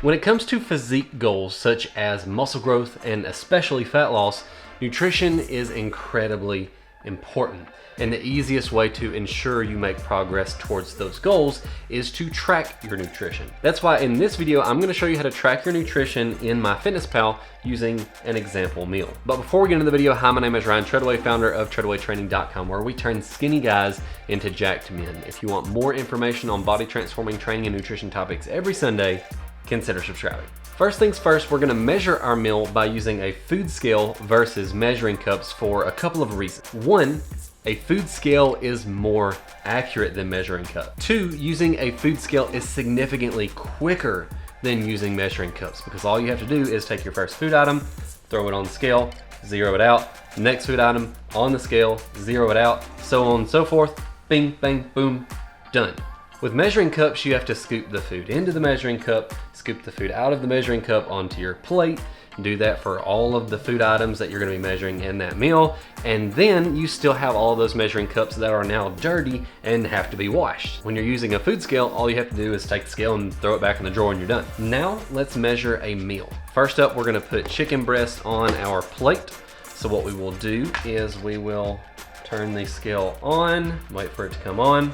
When it comes to physique goals such as muscle growth and especially fat loss, nutrition is incredibly important. And the easiest way to ensure you make progress towards those goals is to track your nutrition. That's why in this video, I'm gonna show you how to track your nutrition in MyFitnessPal using an example meal. But before we get into the video, hi, my name is Ryan Treadaway, founder of TreadawayTraining.com, where we turn skinny guys into jacked men. If you want more information on body transforming training and nutrition topics every Sunday, consider subscribing. First things first, we're gonna measure our meal by using a food scale versus measuring cups for a couple of reasons. One, a food scale is more accurate than measuring cups. Two, using a food scale is significantly quicker than using measuring cups because all you have to do is take your first food item, throw it on the scale, zero it out, next food item on the scale, zero it out, so on and so forth, bing, bang, boom, done. With measuring cups, you have to scoop the food into the measuring cup, scoop the food out of the measuring cup onto your plate, do that for all of the food items that you're gonna be measuring in that meal, and then you still have all of those measuring cups that are now dirty and have to be washed. When you're using a food scale, all you have to do is take the scale and throw it back in the drawer and you're done. Now, let's measure a meal. First up, we're gonna put chicken breast on our plate. So what we will do is we will turn the scale on, wait for it to come on,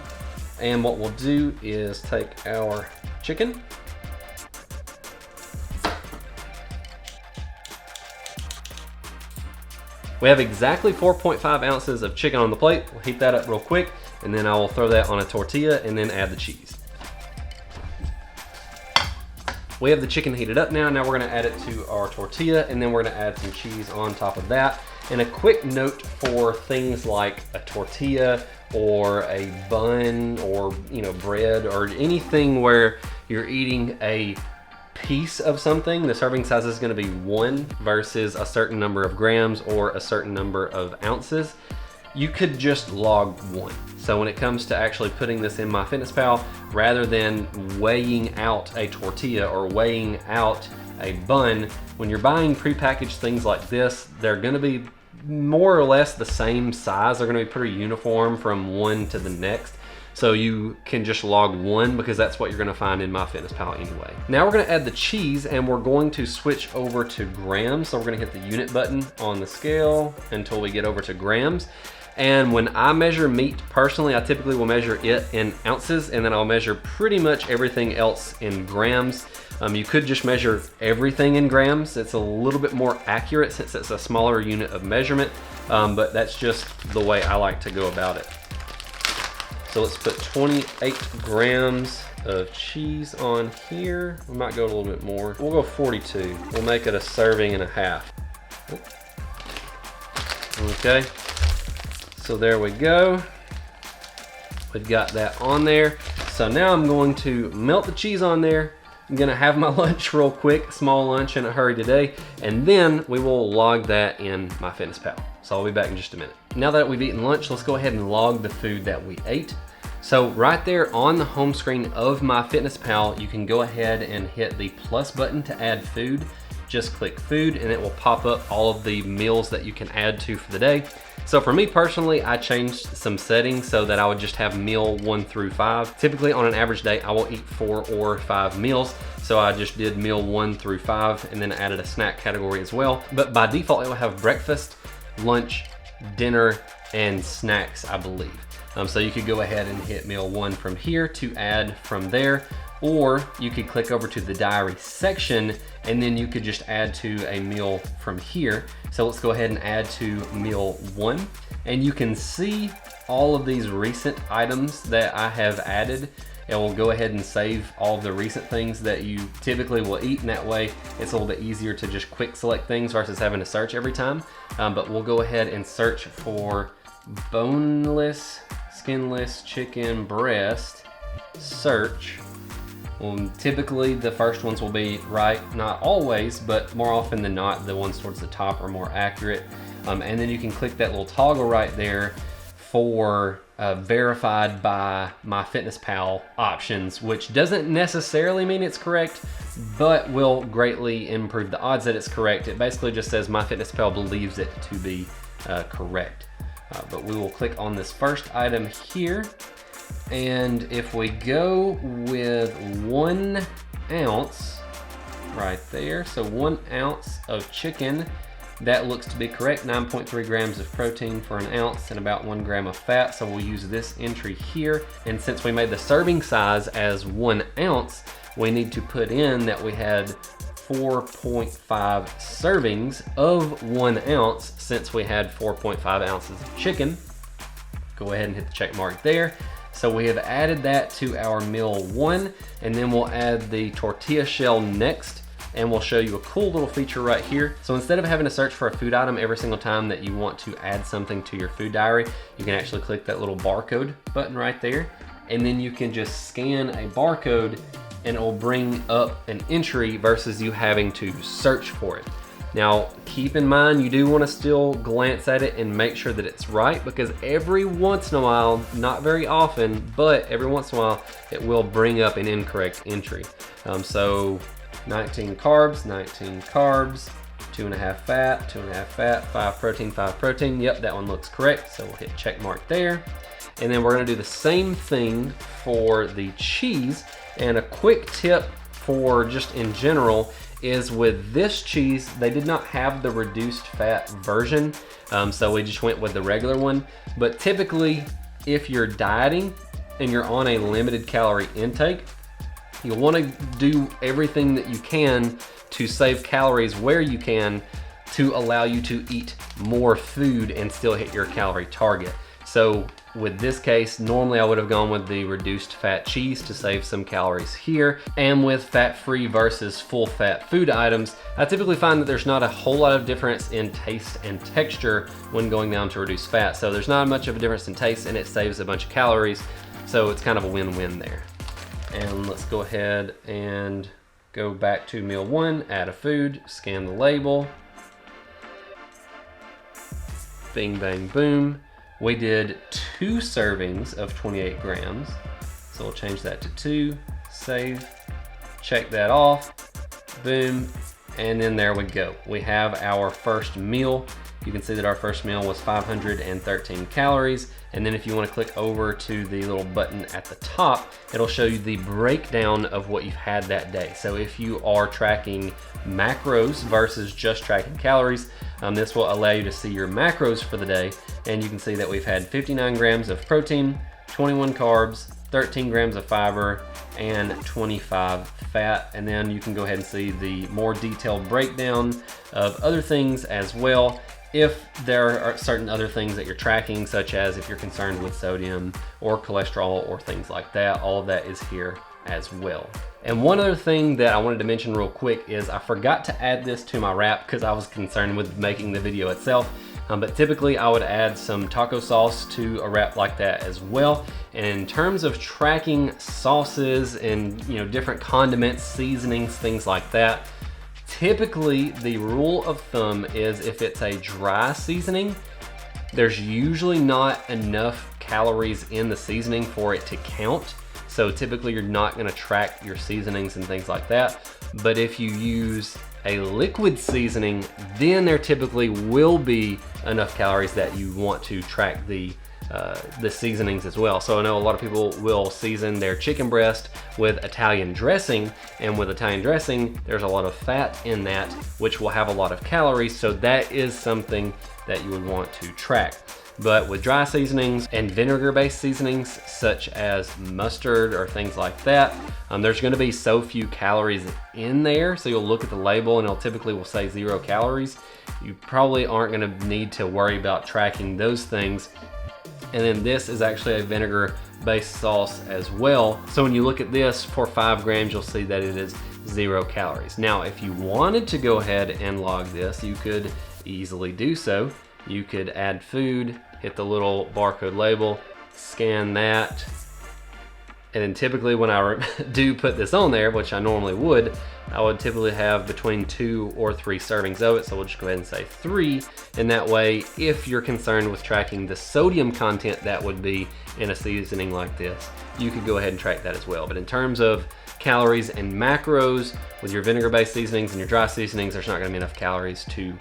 and what we'll do is take our chicken, we have exactly 4.5 ounces of chicken on the plate. We'll heat that up real quick, and then I will throw that on a tortilla and then add the cheese. We have the chicken heated up now. Now we're gonna add it to our tortilla, and then we're gonna add some cheese on top of that. And a quick note for things like a tortilla or a bun or bread or anything where you're eating a piece of something, the serving size is going to be 1 versus a certain number of grams or a certain number of ounces. You could just log 1. So when it comes to actually putting this in MyFitnessPal, rather than weighing out a tortilla or weighing out a bun, when you're buying prepackaged things like this, they're going to be more or less the same size. They're going to be pretty uniform from one to the next. So you can just log 1 because that's what you're gonna find in MyFitnessPal anyway. Now we're gonna add the cheese and we're going to switch over to grams. So we're gonna hit the unit button on the scale until we get over to grams. And when I measure meat, personally, I typically will measure it in ounces, and then I'll measure pretty much everything else in grams. You could just measure everything in grams. It's a little bit more accurate since it's a smaller unit of measurement, but that's just the way I like to go about it. So let's put 28 grams of cheese on here. We might go a little bit more. We'll go 42. We'll make it a serving and a half. Okay, so there we go. We've got that on there. So now I'm going to melt the cheese on there. I'm gonna have my lunch real quick, small lunch in a hurry today, and then we will log that in MyFitnessPal. So I'll be back in just a minute. Now that we've eaten lunch, let's go ahead and log the food that we ate. So right there on the home screen of MyFitnessPal, you can go ahead and hit the plus button to add food. Just click food and it will pop up all of the meals that you can add to for the day. So for me personally, I changed some settings so that I would just have meal 1 through 5. Typically on an average day, I will eat 4 or 5 meals. So I just did meal 1 through 5 and then added a snack category as well. But by default, it will have breakfast, lunch, dinner, and snacks, I believe. So you could go ahead and hit meal 1 from here to add from there, or you could click over to the diary section and then you could just add to a meal from here. So let's go ahead and add to meal 1, and you can see all of these recent items that I have added. It will go ahead and save all of the recent things that you typically will eat, and that way it's a little bit easier to just quick select things versus having to search every time. But we'll go ahead and search for boneless, skinless chicken breast, search. Typically the first ones will be right, not always, but more often than not, the ones towards the top are more accurate. And then you can click that little toggle right there for verified by MyFitnessPal options, which doesn't necessarily mean it's correct, but will greatly improve the odds that it's correct. It basically just says MyFitnessPal believes it to be correct. But we will click on this first item here. And if we go with 1 ounce, right there. So 1 ounce of chicken. That looks to be correct, 9.3 grams of protein for an ounce and about 1 gram of fat. So we'll use this entry here. And since we made the serving size as 1 ounce, we need to put in that we had 4.5 servings of 1 ounce since we had 4.5 ounces of chicken. Go ahead and hit the check mark there. So we have added that to our meal 1, and then we'll add the tortilla shell next, and we'll show you a cool little feature right here. So instead of having to search for a food item every single time that you want to add something to your food diary, you can actually click that little barcode button right there, and then you can just scan a barcode and it will bring up an entry versus you having to search for it. Now, keep in mind, you do want to still glance at it and make sure that it's right, because every once in a while, not very often, but every once in a while, it will bring up an incorrect entry. So 19 carbs, 2.5 fat, 2.5 fat, 5 protein, 5 protein. Yep, that one looks correct. So we'll hit check mark there. And then we're gonna do the same thing for the cheese. And a quick tip for just in general is with this cheese, they did not have the reduced fat version. So we just went with the regular one. But typically, if you're dieting and you're on a limited calorie intake, you'll want to do everything that you can to save calories where you can to allow you to eat more food and still hit your calorie target. So with this case, normally I would have gone with the reduced fat cheese to save some calories here. And with fat-free versus full fat food items, I typically find that there's not a whole lot of difference in taste and texture when going down to reduce fat. So there's not much of a difference in taste, and it saves a bunch of calories. So it's kind of a win-win there. And let's go ahead and go back to meal 1, add a food, scan the label. Bing, bang, boom. We did 2 servings of 28 grams. So we'll change that to 2, save, check that off, boom, and then there we go. We have our first meal. You can see that our first meal was 513 calories. And then if you want to click over to the little button at the top, it'll show you the breakdown of what you've had that day. So if you are tracking macros versus just tracking calories, this will allow you to see your macros for the day. And you can see that we've had 59 grams of protein, 21 carbs, 13 grams of fiber, and 25 fat. And then you can go ahead and see the more detailed breakdown of other things as well. If there are certain other things that you're tracking, such as if you're concerned with sodium or cholesterol or things like that, all of that is here as well. And one other thing that I wanted to mention real quick is I forgot to add this to my wrap because I was concerned with making the video itself. But typically I would add some taco sauce to a wrap like that as well. And in terms of tracking sauces and different condiments, seasonings, things like that, typically the rule of thumb is if it's a dry seasoning, there's usually not enough calories in the seasoning for it to count. So typically you're not gonna track your seasonings and things like that. But if you use a liquid seasoning, then there typically will be enough calories that you want to track the seasonings as well. So I know a lot of people will season their chicken breast with Italian dressing, and with Italian dressing, there's a lot of fat in that, which will have a lot of calories. So that is something that you would want to track. But with dry seasonings and vinegar-based seasonings, such as mustard or things like that, there's gonna be so few calories in there. So you'll look at the label and it'll typically will say 0 calories. You probably aren't gonna need to worry about tracking those things. And then this is actually a vinegar-based sauce as well. So when you look at this for 5 grams, you'll see that it is 0 calories. Now, if you wanted to go ahead and log this, you could easily do so. You could add food, hit the little barcode label, scan that. And then typically when I do put this on there, which I normally would, I would typically have between 2 or 3 servings of it. So we'll just go ahead and say 3. And that way, if you're concerned with tracking the sodium content that would be in a seasoning like this, you could go ahead and track that as well. But in terms of calories and macros, with your vinegar-based seasonings and your dry seasonings, there's not gonna be enough calories to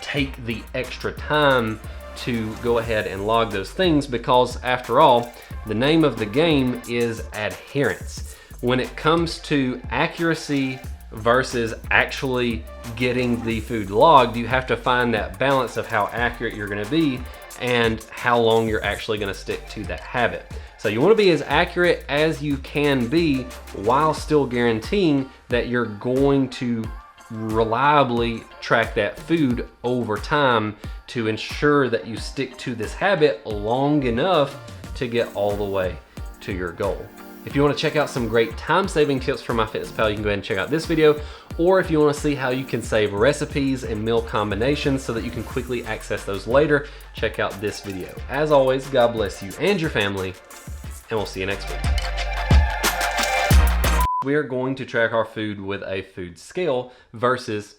take the extra time to go ahead and log those things, because after all, the name of the game is adherence. When it comes to accuracy versus actually getting the food logged, you have to find that balance of how accurate you're gonna be and how long you're actually gonna stick to that habit. So you wanna be as accurate as you can be while still guaranteeing that you're going to reliably track that food over time to ensure that you stick to this habit long enough to get all the way to your goal. If you want to check out some great time-saving tips from MyFitnessPal, you can go ahead and check out this video. Or if you want to see how you can save recipes and meal combinations so that you can quickly access those later, check out this video. As always, God bless you and your family, and we'll see you next week. We are going to track our food with a food scale versus